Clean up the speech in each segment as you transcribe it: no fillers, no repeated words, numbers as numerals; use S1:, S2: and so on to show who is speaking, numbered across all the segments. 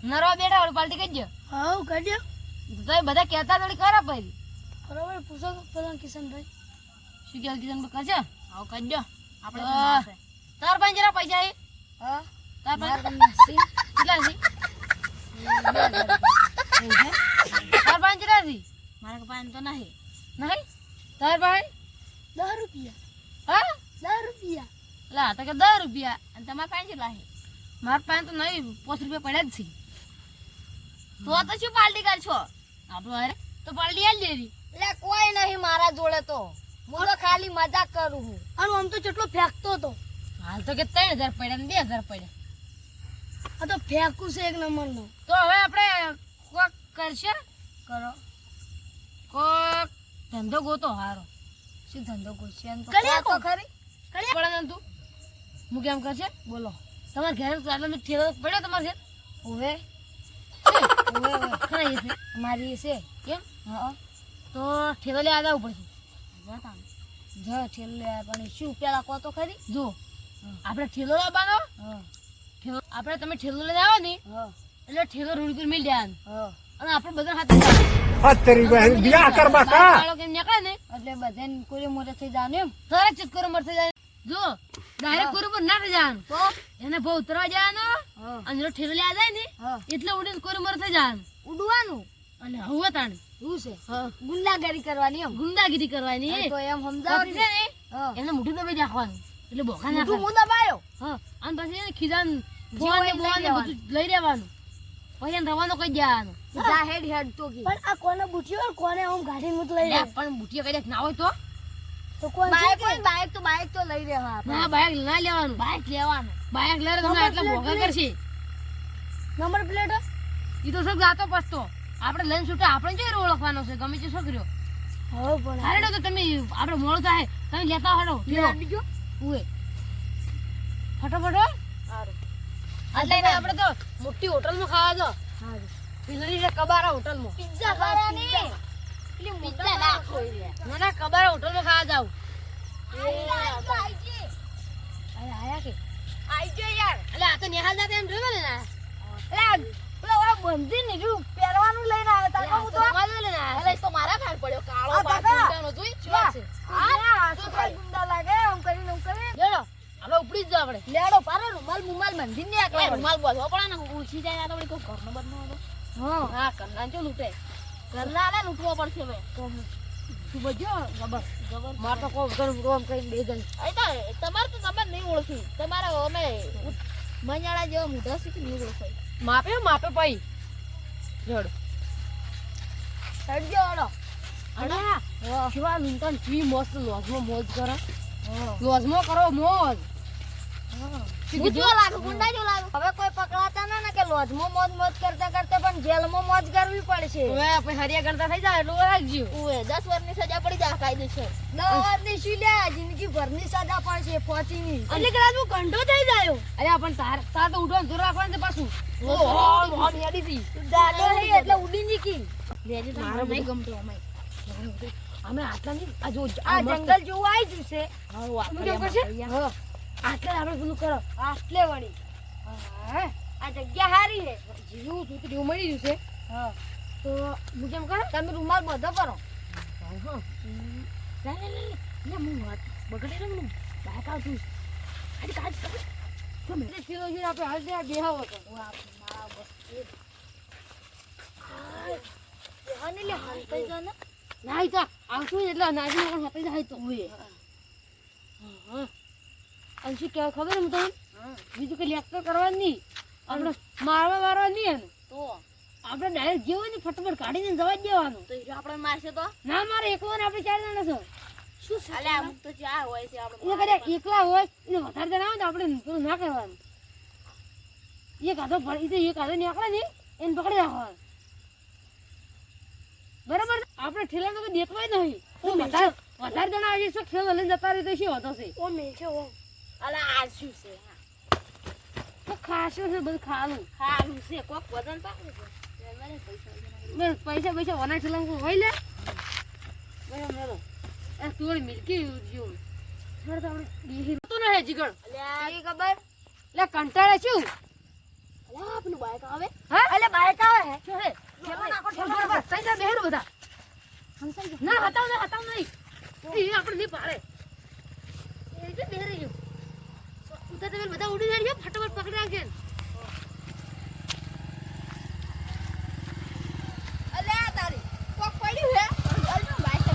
S1: નરવા બેઠા ઓળ પાલટી કરી દો.
S2: હાઉ કાઢ્યો
S1: તો બધા કહેતા થોડી ખરા પડી.
S2: બરાબર પૂછો પેલા કિશનભાઈ
S1: શું કે કિશન કરશે? આવ કરી દો. આપણે તાર પાસે જરા પૈસા હે?
S2: હા
S1: તાર પાસે કેટલા છે? તાર પાસે જરા છે? મારા પાસે તો નહીં. નહીં? તાર પાસે
S2: 10 રૂપિયા.
S1: હા
S2: 10 રૂપિયા.
S1: લા તો કે 10 રૂપિયા અને તમારા પાસે કેટલા છે? મારા પાસે તો નહીં, 5 રૂપિયા પડ્યા જ છે. તો શું પાર્ટી કરશો? આપણો અરે તો પાર્ટી આલ દેરી.
S2: એટલે કોઈ નહીં મારા જોડે તો હું તો ખાલી મજાક કરું છું. અને આમ તો કેટલો ફેંકતો હતો.
S1: હાલ તો કે 3000 પડ્યા ને 2000 પડ્યા.
S2: આ તો ફેંકું છે એક નંબરનો.
S1: તો હવે આપણે કોક કરશે?
S2: કરો
S1: કોક ધંધો ગોતો હારો.
S2: શું ધંધો ગોતશે? એમ તો
S1: કરીએ
S2: તો
S1: કો.
S2: ખરી
S1: કરી પડે ને તું. હું કેમ કરશે? બોલો. તમારે ઘરે ચાલે ઠેલો પડ્યો તમારે છે?
S2: ઓવે
S1: ઓવે ખરા એ છે.
S2: મારી છે
S1: કેમ?
S2: હા
S1: તો ઠેલો લેવા જવું પડશે.
S2: જા છેલ્લે પણ શું પેલા કો તો ખરી.
S1: જો આપણે ઠેલો લાવવાનો.
S2: હા
S1: ઠેલો આપણે તમે ઠેલો લઈને આવો ને
S2: હા
S1: એટલે ઠેલો રોડ પર મિલ દેવાનો.
S2: હા
S1: અને આપણે બધા હાથે
S3: तेरी बहन बियाह कर बका
S1: વાળો કેમ નીકળે ને
S2: એટલે બધાને કોઈ મોરે થઈ જવાનું એમ.
S1: તરત ચક્કર મરસે જાય. જો ડાયરેક્ટ કોર ઉપર ના થઈ જવાનું.
S2: તો
S1: એને બહુ ઉતરવા જવાનો
S2: હા
S1: અને જો ઠેલો લેવા જાય ને
S2: હા
S1: એટલે ઉડીને કોર મર થઈ જવાનું.
S2: ઉડવાનું
S1: અને હવે તાણ
S2: શું છે
S1: હા
S2: ગુંડાગીરી કરવાની એમ.
S1: ગુંડાગીરી કરવાની.
S2: તો એમ સમજાવો
S1: પછી છે ને
S2: હા
S1: એને મોઢું દબાઈ નાખવાનું એટલે બોખા
S2: મોઢું
S1: નાખવાનું.
S2: મું દબાયો.
S1: હા અને પછી એને ખીજાન
S2: બોવાઈ
S1: જીવાને બોવાને
S2: લઈ
S1: બધું લઈ લેવાનું. પછી એને રવાનો કરી દેવાનો.
S2: જા હેડ હેડ તો કી પણ આ કોને બુઠ્યો કોને આમ ગાડી મુત લઈ
S1: લે, પણ બુટિયા કદાચ ના હોય
S2: તો કોણ
S1: બાઈક
S2: છે બાઈક તો લઈ રહ્યા આપણે.
S1: ના બાઈક ના લેવાનું.
S2: બાઈક લેવાનું.
S1: બાઈક લઈને તમે આટલા ભોગા કરશે
S2: નંબર પ્લેટ
S1: એ તો શું જાતો પસ્તો આપણે લઈને છૂટા આપણે જોઈ ઓળખવાનો છે ગમે તે છોકરીઓ.
S2: હવે પણ
S1: હારેડો તો તમે આપણે મોડું થાય તમે લેતા હડો
S2: બીજો
S1: ઉએ ફટોફટો.
S2: સારું
S1: એટલે આપણે તો મોટી હોટલમાં ખાવા જો.
S2: સારું
S1: પિલરી છે કબારા હોટલમાં.
S2: પિઝા ખાવાની પેલી
S1: પિઝા ના
S2: ખોઈ લે.
S1: ના ના કબારા હોટલમાં ખાવા જાવ.
S2: અરે આયા કે
S1: આઈ જો યાર. એટલે આ તો નિહાલ જાતે એમ જોવે ને ના.
S2: એટલે પેલો આ બંધી ને જો પહેરવાનું લઈને આવ્યો તા હું તો
S1: માલ લઈને આયા.
S2: એટલે તો મારા ભાર પડ્યો કાળો
S1: આ
S2: બાપ
S1: કાકા.
S2: ગુંડાનો જોઈ શું વાત છે. આ શું ખાલી ગુંડા લાગે આમ કરીને
S1: લેડો હાલો ઉપડી જ જાવ આપણે.
S2: લેડો પારો રૂમાલ બંધીને
S1: એ
S2: આકલા
S1: રૂમાલ બધો પડે ને ઉછી જાય આ તો વળી કોઈ ઘરનો બધનો હતો.
S2: હા
S1: હા કરના જો લૂટે. કરના ને લૂટવો પડશે હવે.
S2: તું બજો
S1: જબર માર તો કોઈ ઘર રોમ કરીને બે જણ.
S2: એ તો તમારે તો ખબર નહીં ઓળખી તમારા અમે મજાડા જેવા મોઢા શીખી નહીં ઓળખાય.
S1: માપે પઈ જોડ
S2: સડજો ઓળો
S1: અરે શિવા લુંટન જી મસ્ત લોજમાં મોજ કરે. લોજમાં કરો મોજ.
S2: જો લાગે ગુંડા જો લાગે. હવે કોઈ પકડાતા ના ને કે લોજમાં મોજ કરતા કરતા પણ જેલમાં મોજ કરવી પડશે.
S1: હવે આપણે હરિયા કરતા થઈ જાય એટલું રાખજો.
S2: ઓએ 10 વર્ષની સજા પડી જાય કાયદેસર. 10 વર્ષની શું લે જિંદગી ભરની સજા પડશે ફોચીની. એટલે કદાચ હું કંઠો થઈ જાયો.
S1: અરે પણ તાર તો ઉડવાનું દૂર રાખવાનું છે પાછું. ઓહો હેડી થી
S2: દાડો નહીં એટલે ઉડી નીકી.
S1: લેજે મારે નહીં ગમતો અમે આટલા નહીં આ જો
S2: આ જંગલ જેવું આવી ગયું છે.
S1: હું કેમ કરશે
S2: હા
S1: આટલે આપણે પેલું કરો
S2: આટલે વળી. હા આ જગ્યા હારી છે.
S1: જીવું તું મળી રહ્યું છે.
S2: હા
S1: તો હું કેમ કરો
S2: તમે રૂમાલ બધો કરો.
S1: લે હું વાત બગડે ને મને બાઈક આવતું છે. હાડી કાઢ ગમે તે થયો છે આપણે હાલ ત્યાં બેહાવો તો
S2: મારા બસ હાને લે હાલ કઈ જાને
S1: ના તો આવતું ને એટલે નાજી પણ હાથે જાય તો ઓય હા અને શું કહેવાય ખબર હું તમને બીજું કઈ લેક્ચર કરવાનું નહીં આપણે મારવા નહીં એને
S2: તો
S1: આપણે ડાયરેક્ટ જે હોય ને ફટાફટ કાઢીને જવા જ દેવાનું.
S2: તો હીરો આપણે મારશે તો
S1: ના મારે એકલો ને આપણે 4 જણા છો.
S2: શું છે અલે અમુક તો ચાર હોય છે આપણે
S1: એ કદાચ એકલા હોય એને વધારે જણા આવે ને આપણે પેલું ના કરવાનું. એક હાથો એક હાથો નીકળે ને એને પકડી રાખવાનું. બરાબર આપણે ઠેલામાં તો દેખવાય નહીં તો વધારે જણા આવી છે ખેલ લઈને જતા રહી તો શું હતો છે
S2: ઓ મે છે ઓ અલે આ શું છે
S1: તો ખાશું છે બધું ખાવાનું
S2: ખારું છે કોક વજન પાકું છે
S1: મેં પૈસા વના ઠેલામાં હોય લે બરાબર મેલો એ થોડી મિલકી જો થોડું તો આપણે બેહી તો ના હે જીગળ
S2: અલે આ ખબર
S1: લે કંટાળે છું
S2: અલા આપણું બાઈક આવે
S1: હા
S2: અલે બાઈક આવે હે
S1: શું હે
S2: ઠેલો નાખો
S1: બરાબર સહી જા બેહેરો બધા
S2: હમસાઈ ગયો
S1: ના હટાવ નહીં એ આપણે નહીં પાડે એ રીતે બેહરી ગયું ઉતા તમે બધા ઉડી જાય ફટાફટ પકડી રાખે
S2: અલે આ તારી કોક પડ્યું હે અલ્યો બાઈક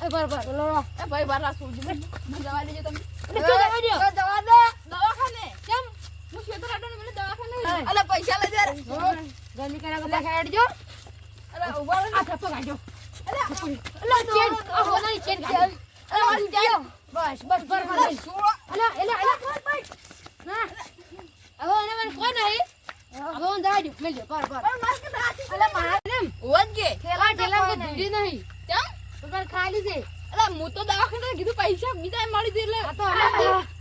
S2: બરાબર બાઈક ભાઈ બારા સોજી મને દવા લેજો તમે દવા દે દવાખાને કેમ હું ખેતર આડો મને દવાખાને અલે પૈસા લઈ જા
S1: ગંદી કરા બધા ખાડજો
S2: અલે ઉભા
S1: આ થપ્પો કાઢજો
S2: અલે
S1: ચેન આ હોનાની ચેન કાઢજો
S2: અલે જાયો
S1: બસ બરાબર અલા એલા ના હવે એને મને કોઈ નહીં હવે હું દાડી લેજો પર
S2: અલે મારા ઓજ ગે
S1: ઠેલા કો દીડી નહીં
S2: કેમ
S1: પર ખાલી છે
S2: અલે હું તો દવાખાને કીધું પૈસા બીજા મળી દે એટલે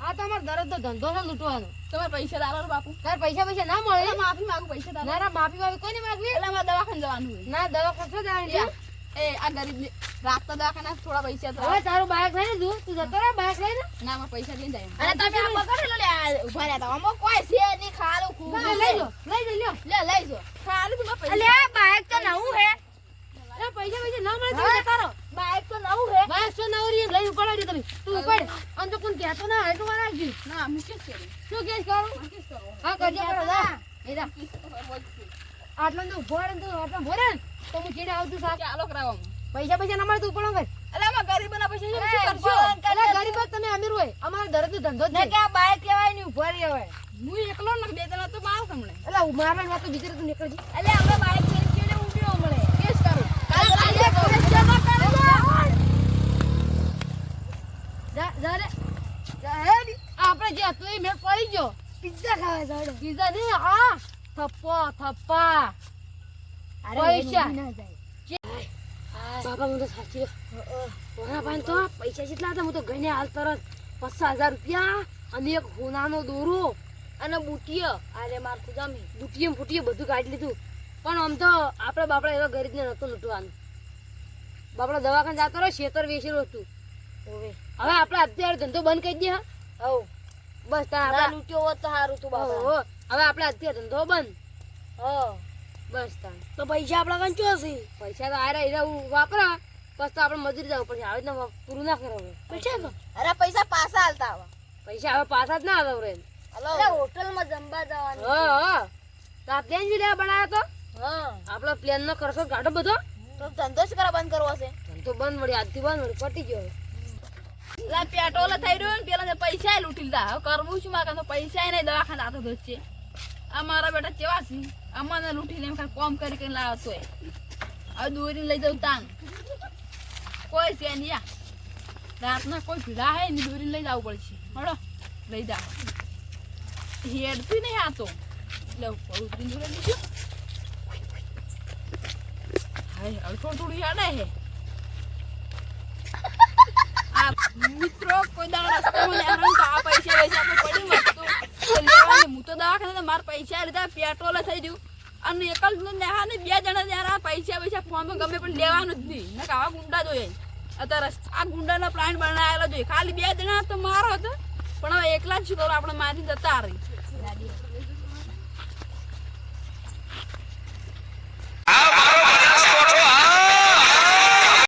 S1: આ તો અમાર દરદ ધંધો છે લૂંટવાનો
S2: તમારે પૈસા દારો બાપુ
S1: તાર પૈસા ના મળે
S2: એટલે માફી માંગુ પૈસા દારો
S1: ના માફી વાવી કોઈ નહીં માગવી
S2: એટલે મારે દવાખાને જવાનું હોય
S1: ના દવા ખર્ચો જવાની છે
S2: એ આ ગરીબ રાતના દવાખાના થોડા પૈસા તો
S1: હવે તારું બાઈક લઈને તું જતો રહે બાઈક લઈને
S2: ના મારે પૈસા લઈને જાય અને તમે આ પકડેલો લે ઉભા રહ્યા તા આમાં કોઈ છે નહીં ખાલું ખૂબ
S1: ના, લઈ લો લ્યો
S2: લઈ જો ખાલું તમે પૈસા
S1: અલે બાઈક તો નવું હે અરે પૈસા ના મળે તો જતા રહો
S2: બાઈક તો નવું હે
S1: બાઈક તો નવરી લઈને ઉપાડી તમે તું ઉપાડ આમ તો કોણ કહેતો ના હે તો મારા જી
S2: ના મુકેશ છે
S1: શું કેસ કરું હા કરજો કરો જા એદા આટલો તો ઉભો રહે ને તું આટલો ભોરે ને તો હું ચીડે આવતું સાહેબ
S2: ચાલો કરાવો
S1: પૈસા ના મળે તું પડો કર
S2: અલે આમાં ગરીબના પૈસા છે શું કરશો
S1: અરે ગરીબ જ તમે અમીર હોય અમારો દરદ ધંધો જ છે
S2: કે આ બાઈક લેવાય ની ઉભા રહી હવે હું એકલો ન બે જણા તો માર તમને
S1: એટલે મારવાની વાત તો બીજી તું નીકળજી
S2: અલે અમે બાઈક લઈને કેને ઉભ્યો મળે કેસ કરું
S1: જા રે આપણે જે હતું એ મેં પડી ગયો
S2: પિઝા ખાવા જાડો
S1: પીઝા નહીં હા થપ્પા પૈસા બાબા હું તો સાચી મારા ભાઈ તો પૈસા જેટલા હતા હું તો ગઈને હાલ તરત 50,000 રૂપિયા અને એક હોનાનો દોરો અને બુટીય અરે માર ખુદામી બુટીએ ફૂટીએ બધું કાઢી લીધું પણ આમ તો આપણે બાપડા એવા ગરીબને નતું લૂંટવાનું બાપડા દવાખાને જતો રહ્યો શેતર વેચેલું હતું હવે આપણે અત્યારે ધંધો બંધ કરી દે હવ બસ તાર આપણે
S2: લૂટ્યો હોત તો સારું તું બાબા
S1: હવે આપણે અત્યારે ધંધો બંધ બસ તાર
S2: તો પૈસા આપડા કંચો હશે
S1: પૈસા તો આયરા હીરા વાપરા બસ તો આપણે મજૂરી જવું પડશે આવી રીતના પૂરું ના કરો હવે
S2: અરે પૈસા પાછા હાલતા આવા
S1: પૈસા હવે પાછા જ ના આવે રે
S2: અરે હોટલ માં જમવા જવાનું
S1: હા તો આ પ્લેન બી લેવા બનાવ્યો તો
S2: હા
S1: આપણો પ્લેન નો ખર્ચો ગાઢો બધો
S2: તો ધંધો જ કરા બંધ કરવો છે
S1: ધંધો બંધ મળી આજથી બંધ મળી પટી ગયો
S2: લા પેટ્રોલ થઈ રહ્યો ને પેલા પૈસા લૂંટી લીધા હવે કરવું શું મારે તો પૈસા નહીં દવાખાને આતો તો છે આ મારા બેટા કેવા છે અમાને લૂંટીને એમ કાંઈ કોમ કરી લાવતો હોય હવે દોરીને લઈ જાઉં તાન કોઈ છે નહીં યા રાતના કોઈ ભીડા હે ને દોરીને લઈ જવું પડશે હળો લઈ જાવ હેડથી નહીં આતો એટલે ઉતરીને જોડે લીધું હાય હવે થોડું યાદ હે આ મિત્રો કોઈ દાડા રસ્તામાં લેવાનું તો આ પૈસા આપણે પડી વસ્તુ લેવાની હું તો દવાખાને મારા પૈસા લીધા પેટ્રોલ થઈ ગયું અને એકલ નેહા ને બે જણા જયારે આ પૈસા ફોર્મ ગમે પણ લેવાનું જ નહીં ને આવા ગુંડા જોઈએ અત્યારે આ ગુંડાના પ્લાન બનાવેલા જોઈએ ખાલી બે જણા તો મારો હતો પણ હવે એકલા જ શું કરો આપણે મારી જતા રહી